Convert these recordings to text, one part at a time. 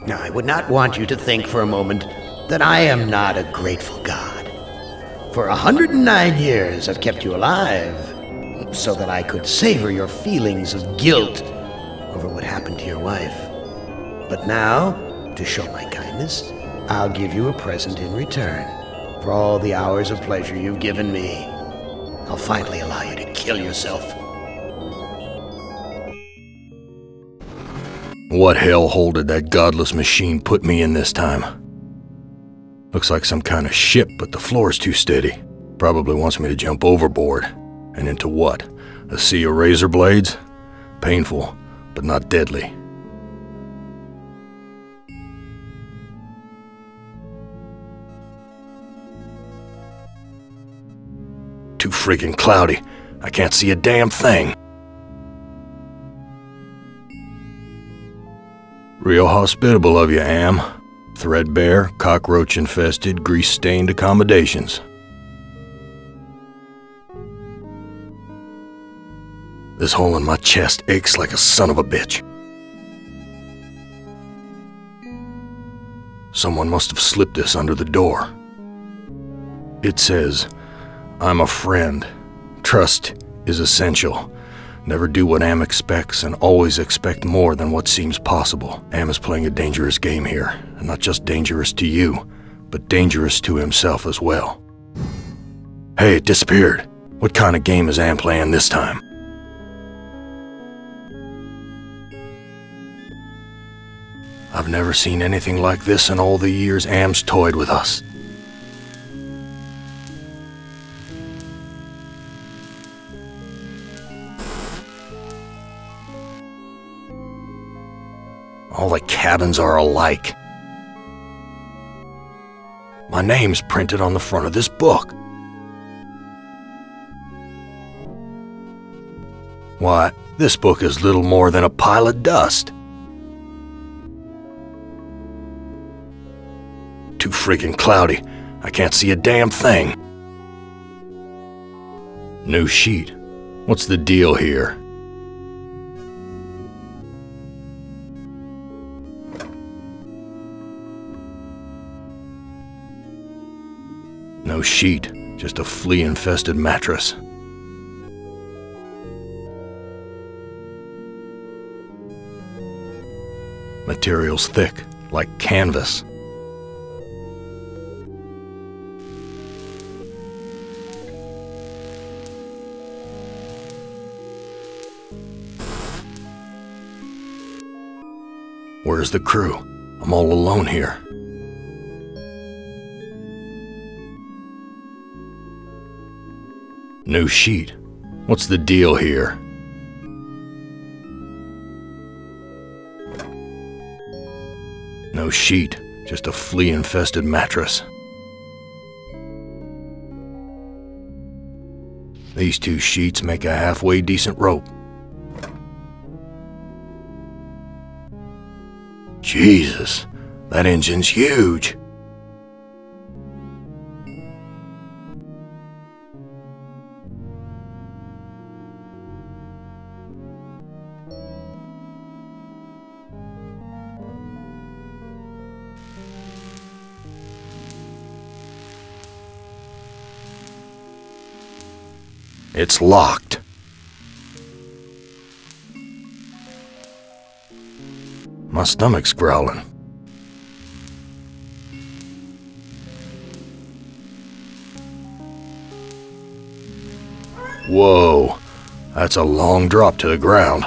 Now, I would not want you to think for a moment that I am not a grateful God. For 109 years I've kept you alive, so that I could savor your feelings of guilt over what happened to your wife. But now, to show my kindness, I'll give you a present in return for all the hours of pleasure you've given me. I'll finally allow you to kill yourself. What hellhole did that godless machine put me in this time? Looks like some kind of ship, but the floor's too steady. Probably wants me to jump overboard. And into what? A sea of razor blades? Painful, but not deadly. Too freaking cloudy. I can't see a damn thing. Real hospitable of you, Am. Threadbare, cockroach-infested, grease-stained accommodations. This hole in my chest aches like a son of a bitch. Someone must have slipped this under the door. It says, "I'm a friend. Trust is essential. Never do what Am expects and always expect more than what seems possible." Am is playing a dangerous game here, and not just dangerous to you, but dangerous to himself as well. Hey, it disappeared. What kind of game is Am playing this time? I've never seen anything like this in all the years Am's toyed with us. All the cabins are alike. My name's printed on the front of this book. Why, this book is little more than a pile of dust. Too freaking cloudy. I can't see a damn thing. New sheet. What's the deal here? No sheet, just a flea-infested mattress. Material's thick, like canvas. Where's the crew? I'm all alone here. New sheet. What's the deal here? No sheet, just a flea-infested mattress. These two sheets make a halfway decent rope. Jesus, that engine's huge. It's locked. My stomach's growling. Whoa, that's a long drop to the ground.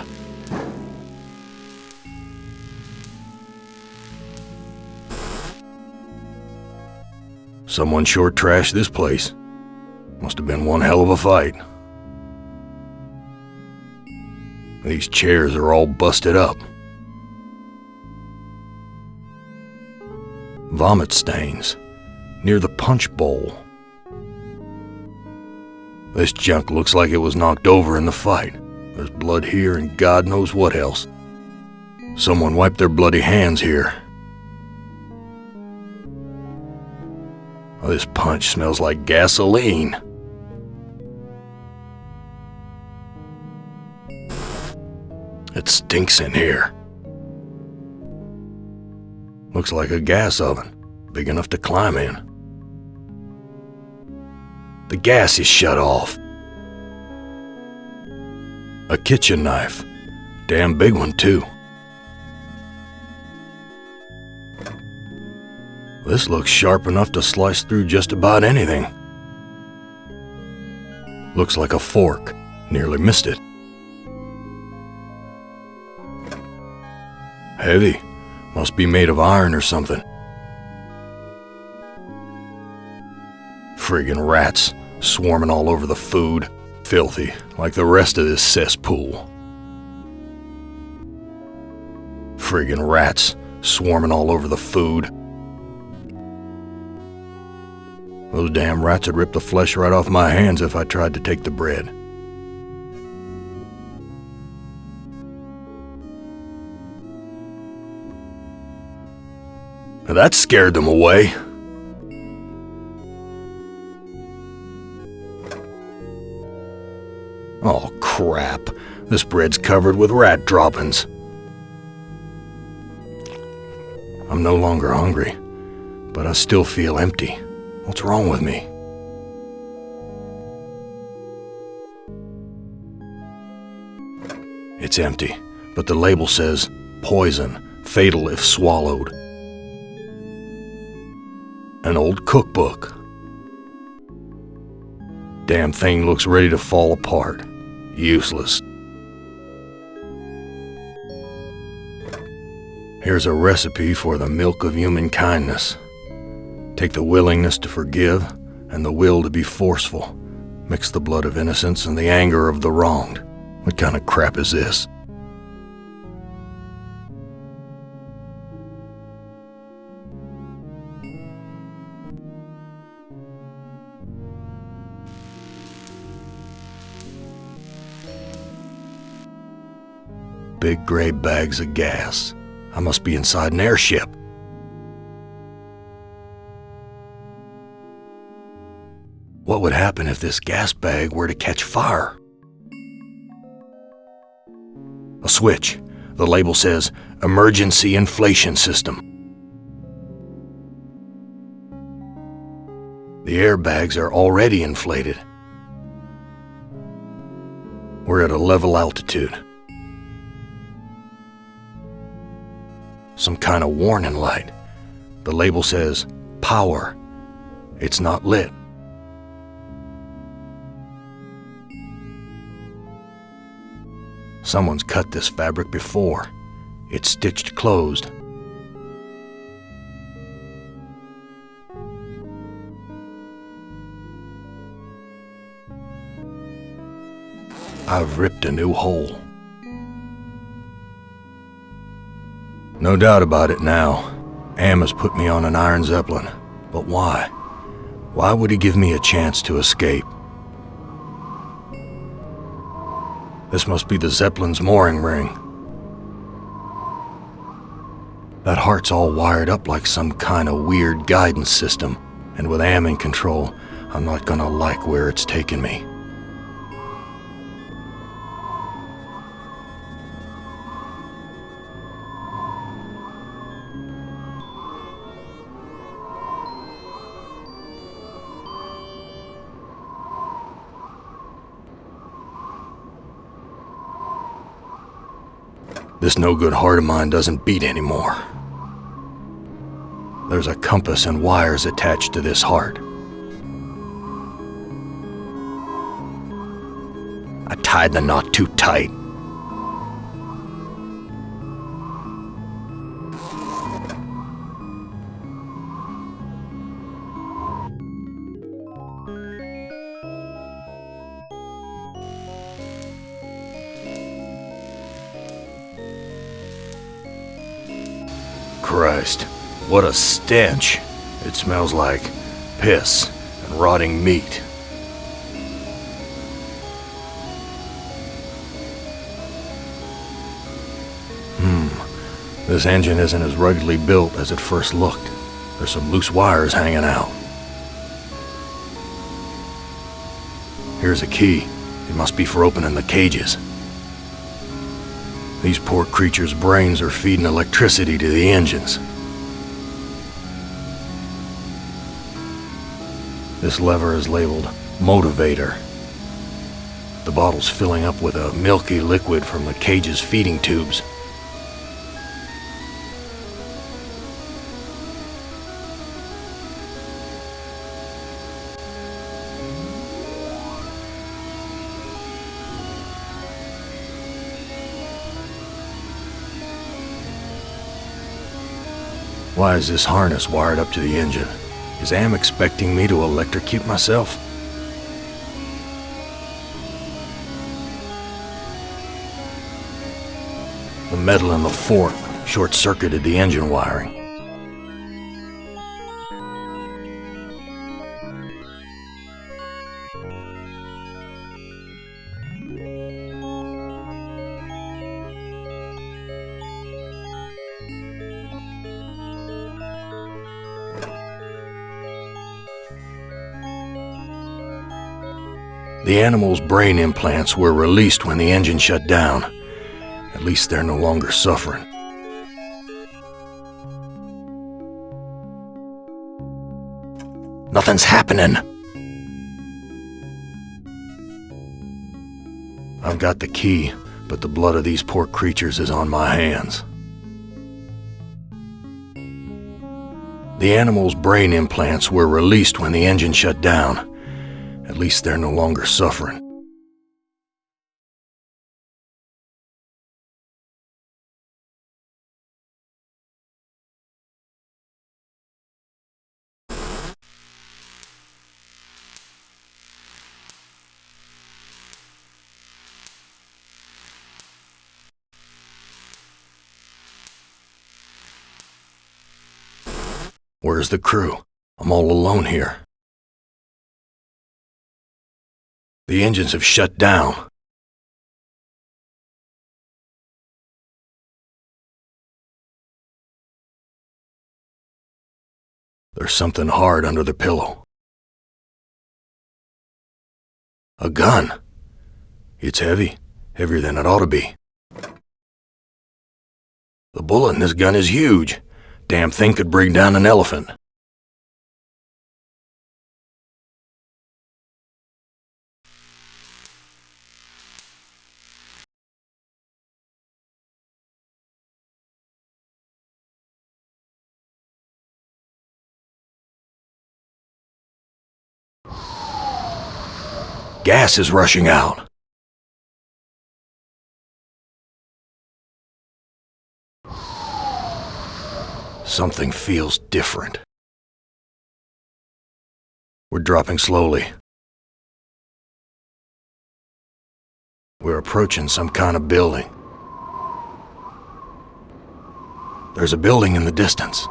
Someone sure trashed this place. Must have been one hell of a fight. These chairs are all busted up. Vomit stains near the punch bowl. This junk looks like it was knocked over in the fight. There's blood here and God knows what else. Someone wiped their bloody hands here. Oh, this punch smells like gasoline. It stinks in here. Looks like a gas oven, big enough to climb in. The gas is shut off. A kitchen knife. Damn big one, too. This looks sharp enough to slice through just about anything. Looks like a fork. Nearly missed it. Heavy. Must be made of iron or something. Friggin' rats, swarming all over the food. Filthy, like the rest of this cesspool. Friggin' rats, swarming all over the food. Those damn rats would rip the flesh right off my hands if I tried to take the bread. That scared them away. Oh, crap. This bread's covered with rat droppings. I'm no longer hungry, but I still feel empty. What's wrong with me? It's empty, but the label says, poison, fatal if swallowed. An old cookbook. Damn thing looks ready to fall apart. Useless. Here's a recipe for the milk of human kindness. Take the willingness to forgive and the will to be forceful. Mix the blood of innocence and the anger of the wronged. What kind of crap is this? Big gray bags of gas. I must be inside an airship. What would happen if this gas bag were to catch fire? A switch. The label says, Emergency Inflation System. The airbags are already inflated. We're at a level altitude. Some kind of warning light. The label says, power. It's not lit. Someone's cut this fabric before. It's stitched closed. I've ripped a new hole. No doubt about it now. Am has put me on an iron Zeppelin. But why? Why would he give me a chance to escape? This must be the Zeppelin's mooring ring. That heart's all wired up like some kind of weird guidance system. And with Am in control, I'm not gonna like where it's taking me. This no-good heart of mine doesn't beat anymore. There's a compass and wires attached to this heart. I tied the knot too tight. Christ, what a stench. It smells like piss and rotting meat. This engine isn't as ruggedly built as it first looked. There's some loose wires hanging out. Here's a key. It must be for opening the cages. These poor creatures' brains are feeding electricity to the engines. This lever is labeled Motivator. The bottle's filling up with a milky liquid from the cage's feeding tubes. Why is this harness wired up to the engine? Is Am expecting me to electrocute myself? The metal in the fork short-circuited the engine wiring. The animal's brain implants were released when the engine shut down. At least they're no longer suffering. Nothing's happening. I've got the key, but the blood of these poor creatures is on my hands. The animal's brain implants were released when the engine shut down. At least they're no longer suffering. Where's the crew? I'm all alone here. The engines have shut down. There's something hard under the pillow. A gun. It's heavy. Heavier than it ought to be. The bullet in this gun is huge. Damn thing could bring down an elephant. Gas is rushing out. Something feels different. We're dropping slowly. We're approaching some kind of building. There's a building in the distance.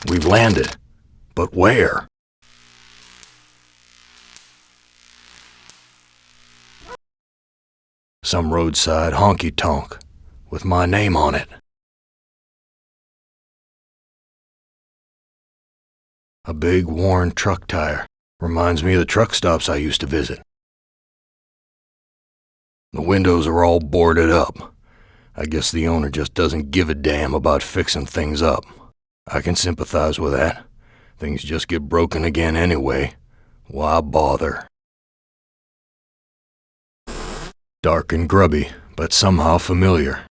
We've landed, but where? Some roadside honky-tonk with my name on it. A big worn truck tire reminds me of the truck stops I used to visit. The windows are all boarded up. I guess the owner just doesn't give a damn about fixing things up. I can sympathize with that. Things just get broken again anyway. Why bother? Dark and grubby, but somehow familiar.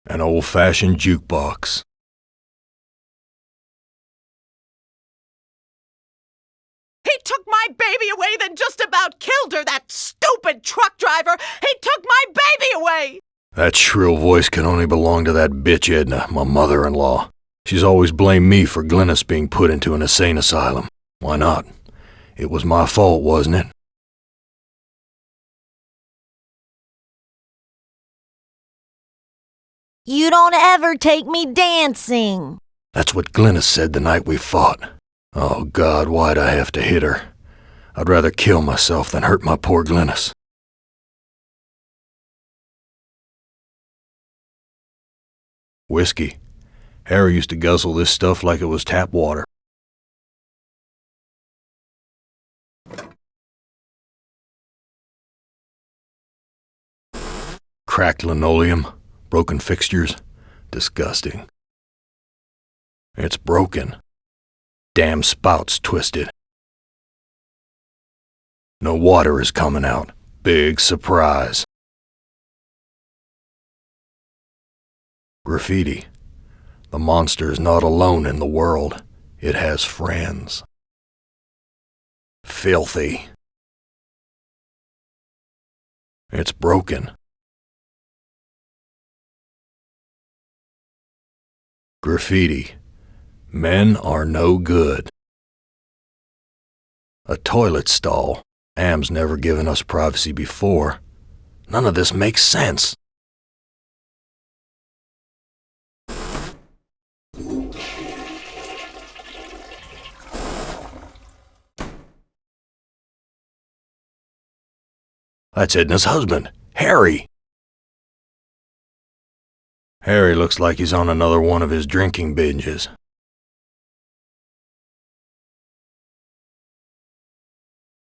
An old-fashioned jukebox. He took my baby away, then just about killed her, that stupid truck driver! He took my baby away! That shrill voice can only belong to that bitch Edna, my mother-in-law. She's always blamed me for Glynis being put into an insane asylum. Why not? It was my fault, wasn't it? You don't ever take me dancing. That's what Glynis said the night we fought. Oh, God, why'd I have to hit her? I'd rather kill myself than hurt my poor Glynis. Whiskey. Harry used to guzzle this stuff like it was tap water. cracked linoleum, broken fixtures. Disgusting. It's broken. Damn spout's twisted. No water is coming out. Big surprise. Graffiti. The monster is not alone in the world. It has friends. Filthy. It's broken. Graffiti. Men are no good. A toilet stall. Am's never given us privacy before. None of this makes sense. That's Edna's husband, Harry. Harry looks like he's on another one of his drinking binges.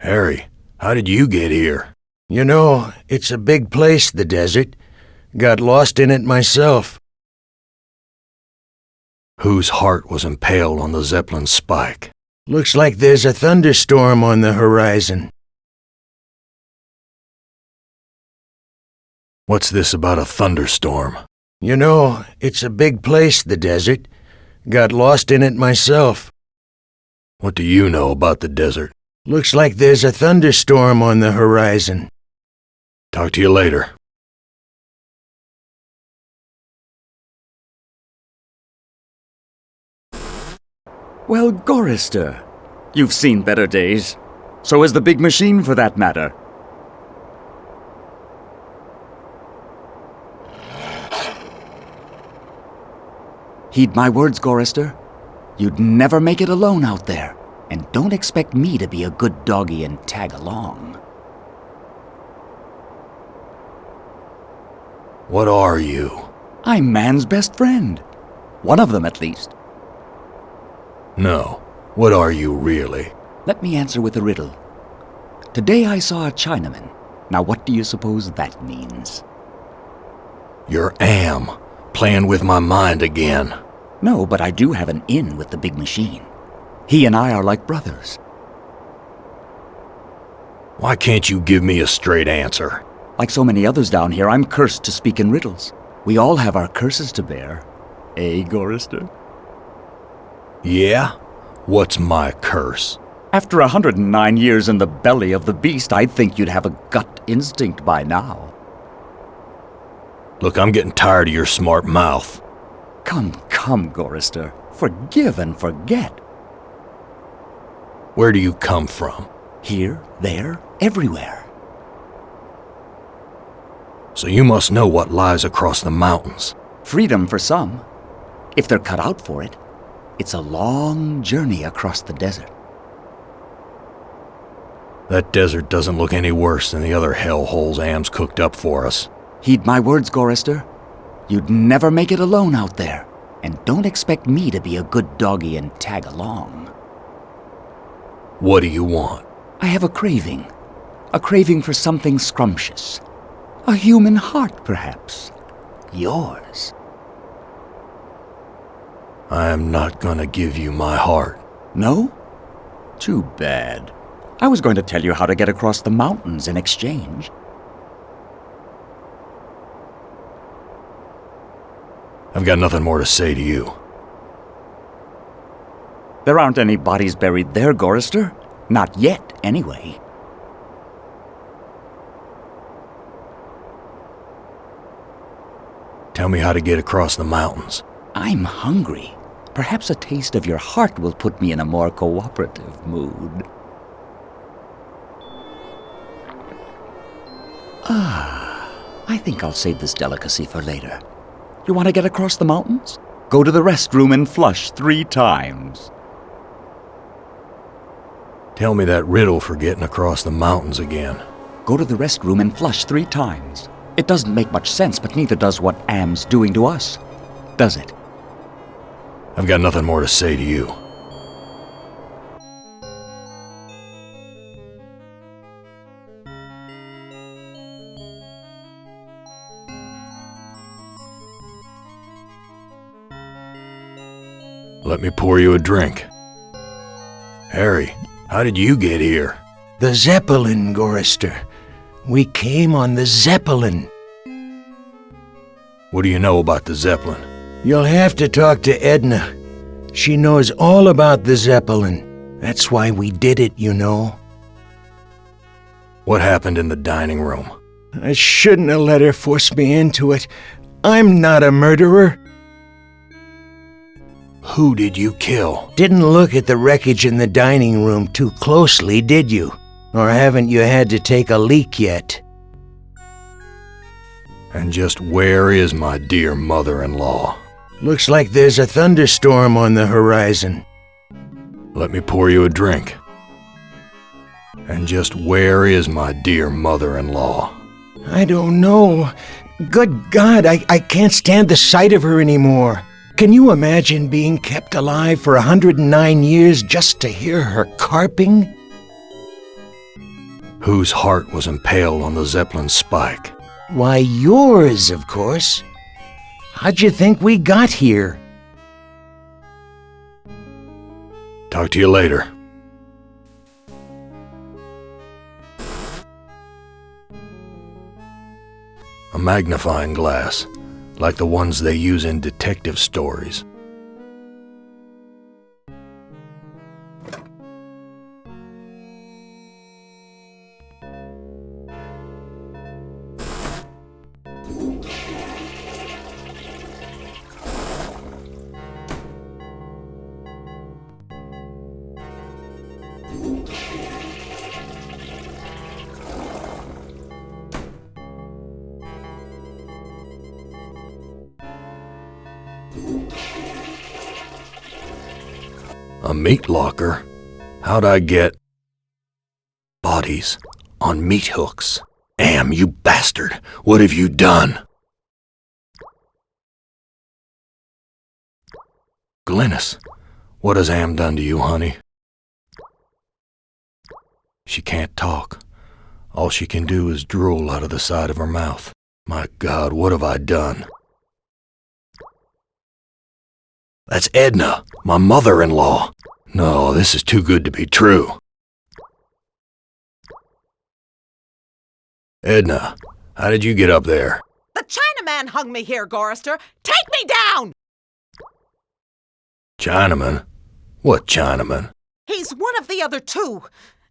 Harry, how did you get here? You know, it's a big place, the desert. Got lost in it myself. Whose heart was impaled on the Zeppelin spike? Looks like there's a thunderstorm on the horizon. What's this about a thunderstorm? You know, it's a big place, the desert. Got lost in it myself. What do you know about the desert? Looks like there's a thunderstorm on the horizon. Talk to you later. Well, Gorrister, you've seen better days. So has the big machine, for that matter. Heed my words, Gorrister. You'd never make it alone out there. And don't expect me to be a good doggy and tag along. What are you? I'm man's best friend. One of them, at least. No. What are you really? Let me answer with a riddle. Today I saw a Chinaman. Now what do you suppose that means? You're Am, playing with my mind again. No, but I do have an in with the big machine. He and I are like brothers. Why can't you give me a straight answer? Like so many others down here, I'm cursed to speak in riddles. We all have our curses to bear. Eh, Gorrister? Yeah? What's my curse? After 109 years in the belly of the beast, I'd think you'd have a gut instinct by now. Look, I'm getting tired of your smart mouth. Come, Gorrister. Forgive and forget. Where do you come from? Here, there, everywhere. So you must know what lies across the mountains. Freedom for some. If they're cut out for it. It's a long journey across the desert. That desert doesn't look any worse than the other hellholes Am's cooked up for us. Heed my words, Gorrister. You'd never make it alone out there. And don't expect me to be a good doggy and tag along. What do you want? I have a craving. A craving for something scrumptious. A human heart, perhaps. Yours. I am not gonna give you my heart. No? Too bad. I was going to tell you how to get across the mountains in exchange. I've got nothing more to say to you. There aren't any bodies buried there, Gorrister. Not yet, anyway. Tell me how to get across the mountains. I'm hungry. Perhaps a taste of your heart will put me in a more cooperative mood. I think I'll save this delicacy for later. You want to get across the mountains? Go to the restroom and flush 3 times. Tell me that riddle for getting across the mountains again. Go to the restroom and flush 3 times. It doesn't make much sense, but neither does what Am's doing to us. Does it? I've got nothing more to say to you. Let me pour you a drink. Harry, how did you get here? The Zeppelin, Gorrister. We came on the Zeppelin. What do you know about the Zeppelin? You'll have to talk to Edna. She knows all about the Zeppelin. That's why we did it, you know. What happened in the dining room? I shouldn't have let her force me into it. I'm not a murderer. Who did you kill? Didn't look at the wreckage in the dining room too closely, did you? Or haven't you had to take a leak yet? And just where is my dear mother-in-law? Looks like there's a thunderstorm on the horizon. Let me pour you a drink. And just where is my dear mother-in-law? I don't know. Good God, I can't stand the sight of her anymore. Can you imagine being kept alive for 109 years just to hear her carping? Whose heart was impaled on the Zeppelin spike? Why, yours, of course. How'd you think we got here? Talk to you later. A magnifying glass, like the ones they use in detective stories. A meat locker? How'd I get bodies on meat hooks? Am, you bastard! What have you done? Glynis, what has Am done to you, honey? She can't talk. All she can do is drool out of the side of her mouth. My God, what have I done? That's Edna, my mother-in-law. No, this is too good to be true. Edna, how did you get up there? The Chinaman hung me here, Gorrister. Take me down! Chinaman? What Chinaman? He's one of the other two.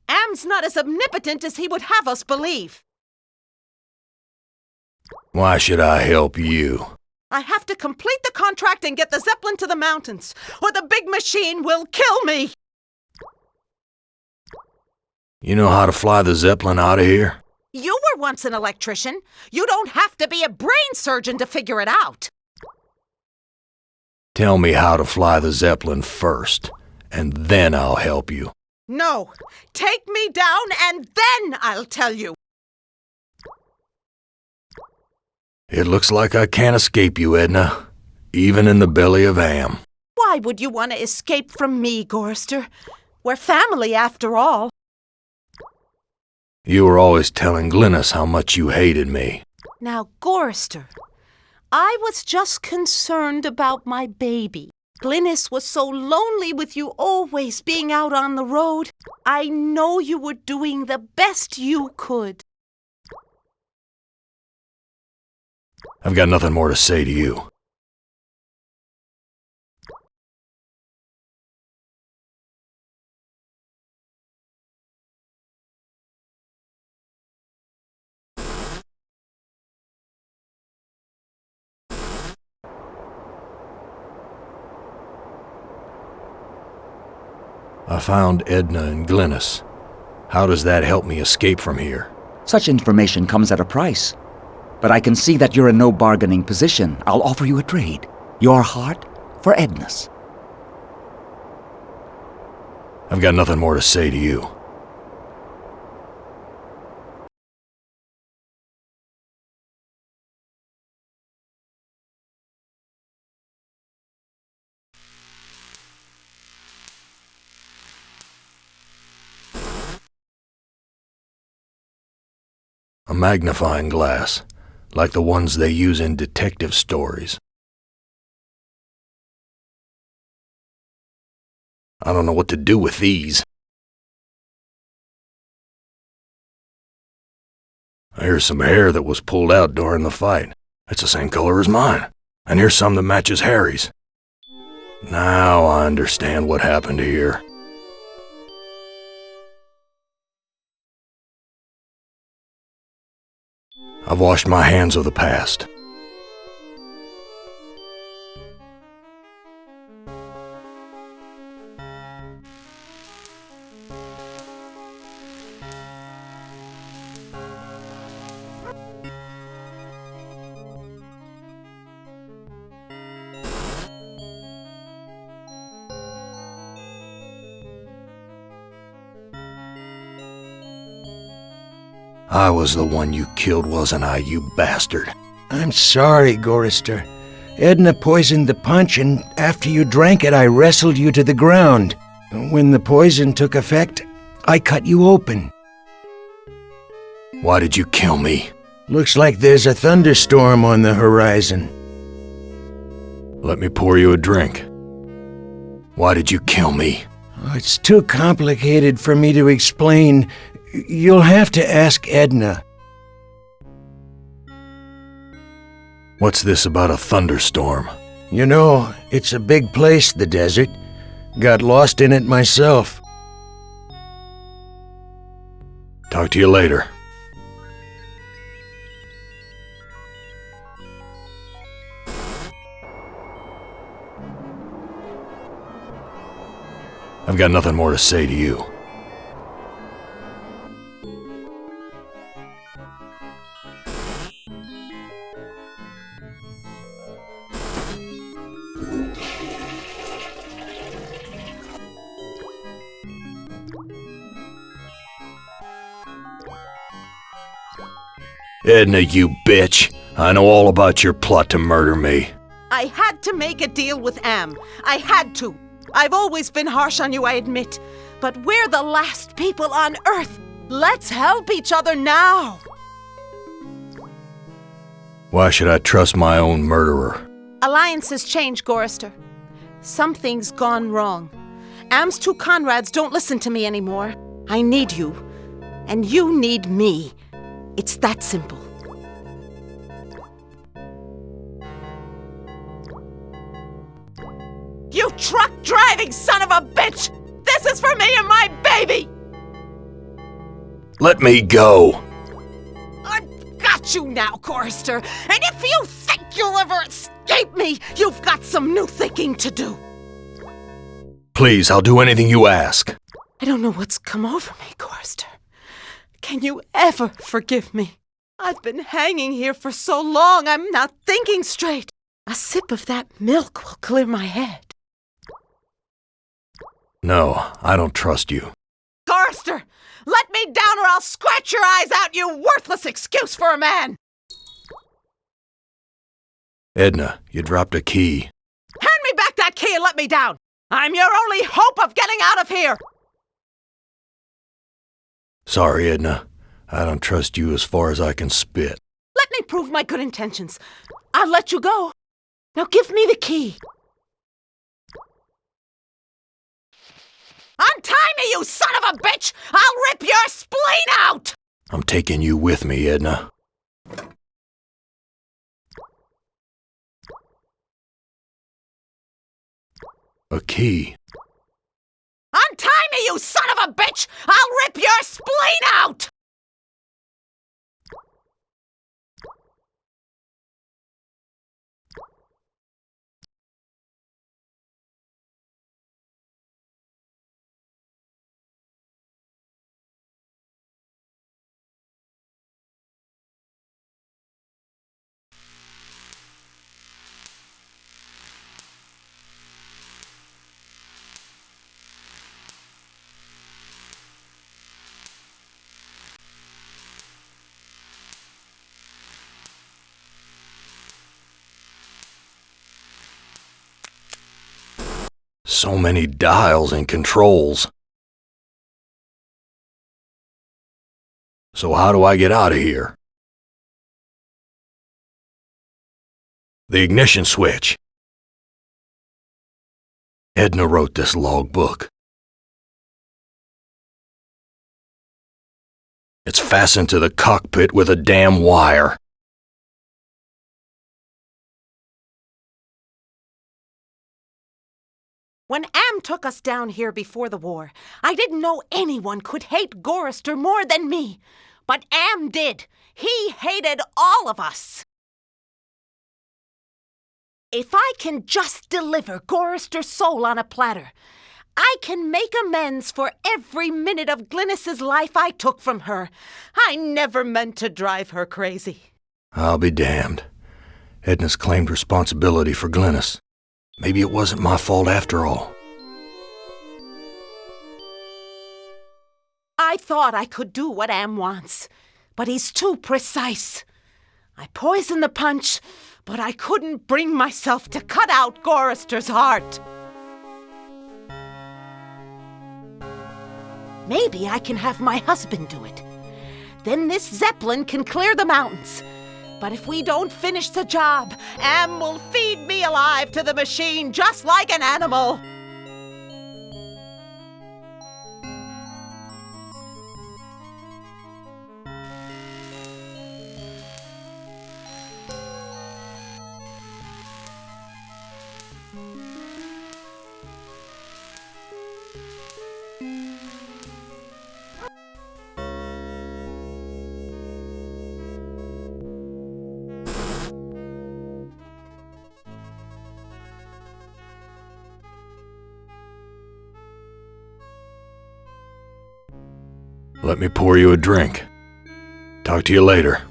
Am's not as omnipotent as he would have us believe. Why should I help you? I have to complete the contract and get the Zeppelin to the mountains, or the big machine will kill me! You know how to fly the Zeppelin out of here? You were once an electrician. You don't have to be a brain surgeon to figure it out. Tell me how to fly the Zeppelin first, and then I'll help you. No, take me down and then I'll tell you. It looks like I can't escape you, Edna, even in the belly of Am. Why would you want to escape from me, Gorrister? We're family after all. You were always telling Glynis how much you hated me. Now, Gorrister, I was just concerned about my baby. Glynis was so lonely with you always being out on the road. I know you were doing the best you could. I've got nothing more to say to you. I found Edna and Glynis. How does that help me escape from here? Such information comes at a price. But I can see that you're in no bargaining position. I'll offer you a trade. Your heart for Edna's. I've got nothing more to say to you. A magnifying glass, like the ones they use in detective stories. I don't know what to do with these. Here's some hair that was pulled out during the fight. It's the same color as mine. And here's some that matches Harry's. Now I understand what happened here. I've washed my hands of the past. I was the one you killed, wasn't I, you bastard? I'm sorry, Gorrister. Edna poisoned the punch, and after you drank it, I wrestled you to the ground. When the poison took effect, I cut you open. Why did you kill me? Looks like there's a thunderstorm on the horizon. Let me pour you a drink. Why did you kill me? Oh, it's too complicated for me to explain. You'll have to ask Edna. What's this about a thunderstorm? You know, it's a big place, the desert. Got lost in it myself. Talk to you later. I've got nothing more to say to you. Edna, you bitch. I know all about your plot to murder me. I had to make a deal with Am. I had to. I've always been harsh on you, I admit. But we're the last people on Earth. Let's help each other now. Why should I trust my own murderer? Alliances change, Gorrister. Something's gone wrong. Am's two Conrads don't listen to me anymore. I need you. And you need me. It's that simple. You truck-driving son of a bitch! This is for me and my baby! Let me go! I've got you now, Gorrister, and if you think you'll ever escape me, you've got some new thinking to do. Please, I'll do anything you ask. I don't know what's come over me, Gorrister. Can you ever forgive me? I've been hanging here for so long, I'm not thinking straight. A sip of that milk will clear my head. No, I don't trust you. Gorrister, let me down or I'll scratch your eyes out, you worthless excuse for a man! Edna, you dropped a key. Hand me back that key and let me down! I'm your only hope of getting out of here! Sorry, Edna. I don't trust you as far as I can spit. Let me prove my good intentions. I'll let you go. Now give me the key. Untie me, you son of a bitch! I'll rip your spleen out! I'm taking you with me, Edna. A key. Untie me, you son of a bitch! I'll rip your spleen out! So many dials and controls. So how do I get out of here? The ignition switch. Edna wrote this logbook. It's fastened to the cockpit with a damn wire. When Am took us down here before the war, I didn't know anyone could hate Gorrister more than me. But Am did. He hated all of us. If I can just deliver Gorrister's soul on a platter, I can make amends for every minute of Glynis's life I took from her. I never meant to drive her crazy. I'll be damned. Edna's claimed responsibility for Glynis. Maybe it wasn't my fault after all. I thought I could do what Am wants, but he's too precise. I poisoned the punch, but I couldn't bring myself to cut out Gorrister's heart. Maybe I can have my husband do it. Then this Zeppelin can clear the mountains. But if we don't finish the job, Am will feed me alive to the machine just like an animal. Let me pour you a drink. Talk to you later.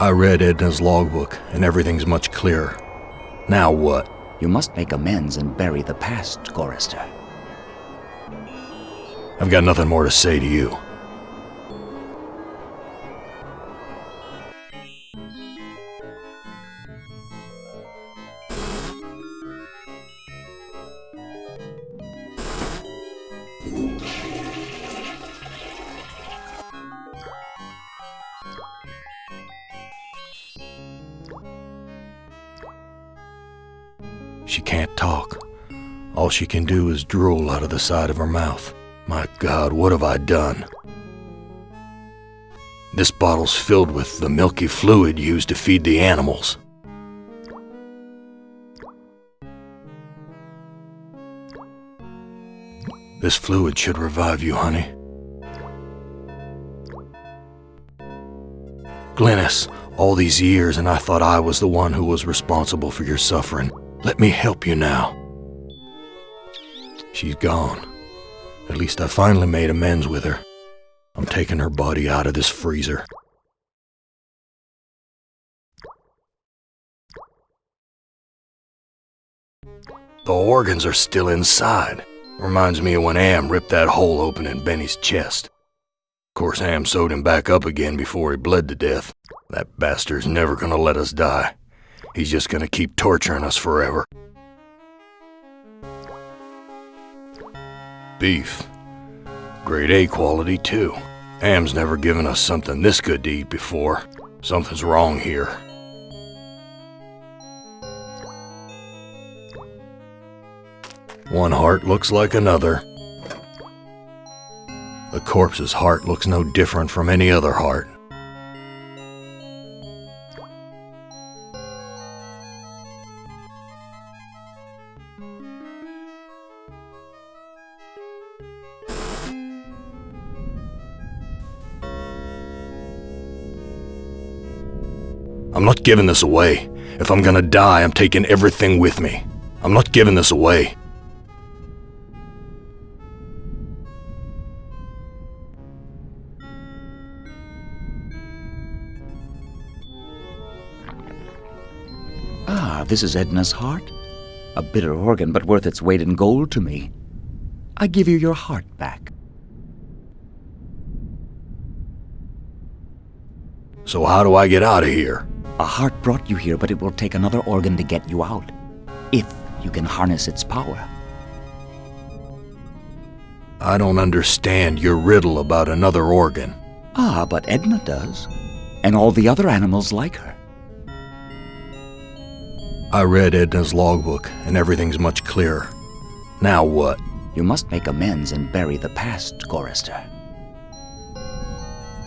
I read Edna's logbook, and everything's much clearer. Now what? You must make amends and bury the past, Gorrister. I've got nothing more to say to you. She can't talk. All she can do is drool out of the side of her mouth. My God, what have I done? This bottle's filled with the milky fluid used to feed the animals. This fluid should revive you, honey. Glynis, all these years and I thought I was the one who was responsible for your suffering. Let me help you now. She's gone. At least I finally made amends with her. I'm taking her body out of this freezer. The organs are still inside. Reminds me of when Am ripped that hole open in Benny's chest. Of course, Am sewed him back up again before he bled to death. That bastard's never gonna let us die. He's just gonna keep torturing us forever. Beef. Grade A quality, too. Am's never given us something this good to eat before. Something's wrong here. One heart looks like another. The corpse's heart looks no different from any other heart. I'm not giving this away. If I'm gonna die, I'm taking everything with me. I'm not giving this away. Ah, this is Edna's heart. A bitter organ, but worth its weight in gold to me. I give you your heart back. So how do I get out of here? A heart brought you here, but it will take another organ to get you out. If you can harness its power. I don't understand your riddle about another organ. Ah, but Edna does. And all the other animals like her. I read Edna's logbook, and everything's much clearer. Now what? You must make amends and bury the past, Gorrister.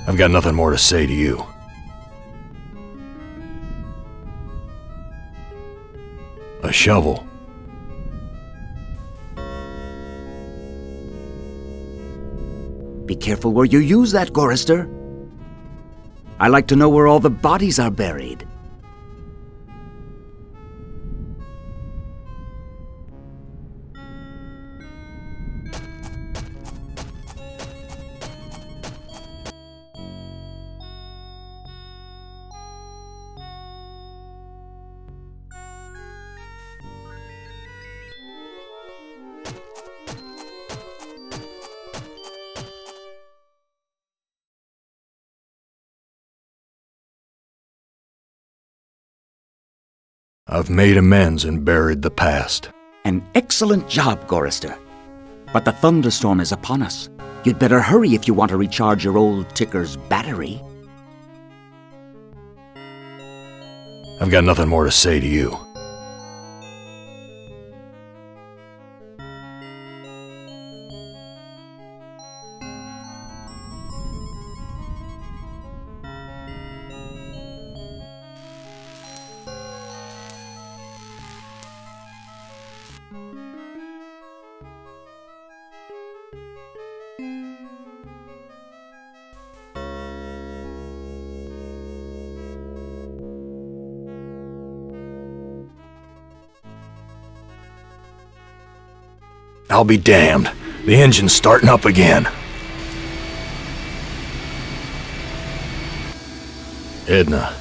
I've got nothing more to say to you. A shovel. Be careful where you use that, Gorrister. I like to know where all the bodies are buried. I've made amends and buried the past. An excellent job, Gorrister. But the thunderstorm is upon us. You'd better hurry if you want to recharge your old ticker's battery. I've got nothing more to say to you. I'll be damned. The engine's starting up again. Edna,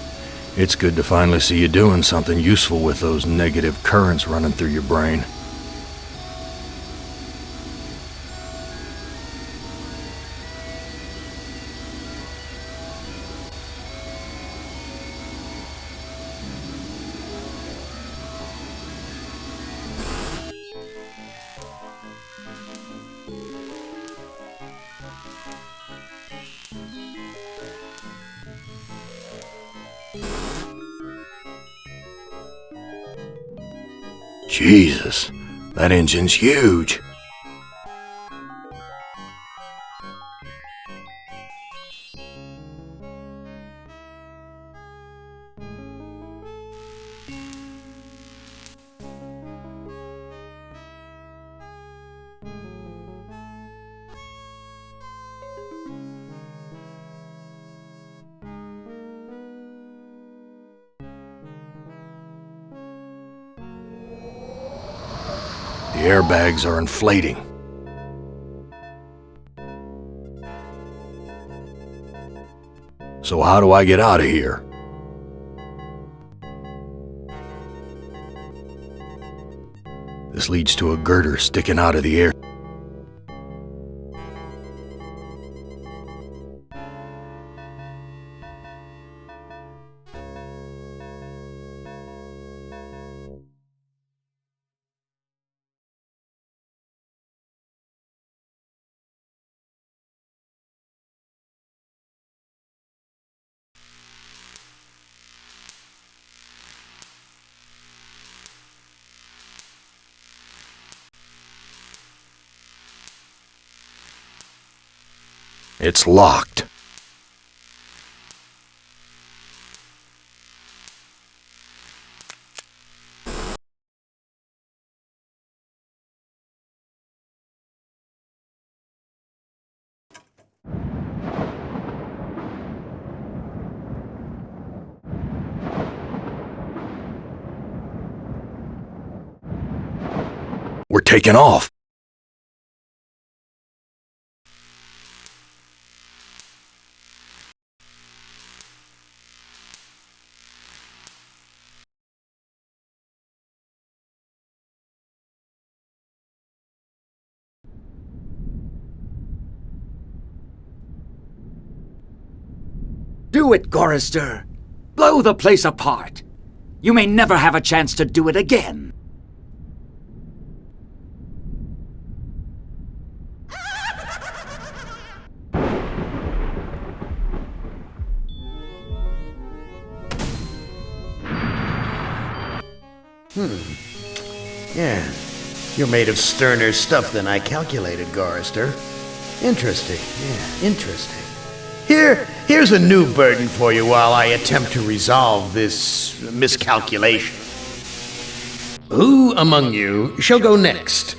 it's good to finally see you doing something useful with those negative currents running through your brain. Jesus, that engine's huge. The airbags are inflating. So how do I get out of here? This leads to a girder sticking out of the air. It's locked. We're taking off. Do it, Gorrister! Blow the place apart! You may never have a chance to do it again! Yeah, you're made of sterner stuff than I calculated, Gorrister. Interesting, yeah, interesting. Here's a new burden for you while I attempt to resolve this miscalculation. Who among you shall go next